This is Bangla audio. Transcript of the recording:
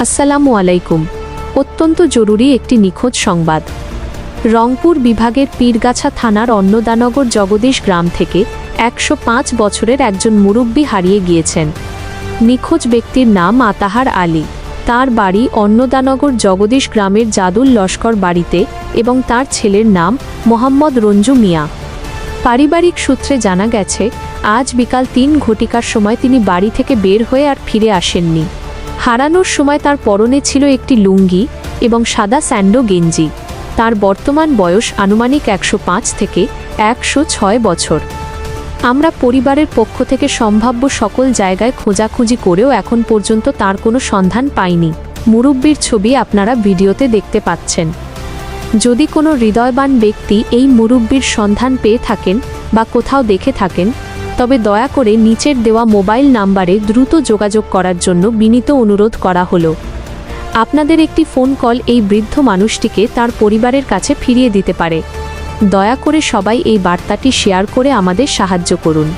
আসসালামু আলাইকুম। অত্যন্ত জরুরি একটি নিখোঁজ সংবাদ। রংপুর বিভাগের পীরগাছা থানার অন্নদানগর জগদীশ গ্রাম থেকে ১০৫ বছরের একজন মুরব্বি হারিয়ে গিয়েছেন। নিখোঁজ ব্যক্তির নাম আতাহার আলী। তার বাড়ি অন্নদানগর জগদীশ গ্রামের জাদুল লস্কর বাড়িতে এবং তার ছেলের নাম মোহাম্মদ রঞ্জু মিয়া। পারিবারিক সূত্রে জানা গেছে, আজ বিকাল ৩ ঘটিকার সময় তিনি বাড়ি থেকে বের হয়ে আর ফিরে আসেননি। হারানোর সময় তার পরনে ছিল একটি লুঙ্গি এবং সাদা স্যান্ডো গেঞ্জি। তার বর্তমান বয়স আনুমানিক ১০৫ থেকে ১০৬ বছর। আমরা পরিবারের পক্ষ থেকে সম্ভাব্য সকল জায়গায় খোঁজাখুঁজি করেও এখন পর্যন্ত তার কোনো সন্ধান পাইনি। মুরব্বির ছবি আপনারা ভিডিওতে দেখতে পাচ্ছেন। যদি কোনো হৃদয়বান ব্যক্তি এই মুরব্বির সন্ধান পেয়ে থাকেন বা কোথাও দেখে থাকেন, তবে দয়া করে নিচের দেওয়া মোবাইল নাম্বারে দ্রুত যোগাযোগ করার জন্য বিনীত অনুরোধ করা হলো। আপনাদের একটি ফোন কল এই বৃদ্ধ মানুষটিকে তার পরিবারের কাছে ফিরিয়ে দিতে পারে। দয়া করে সবাই এই বার্তাটি শেয়ার করে আমাদের সাহায্য করুন।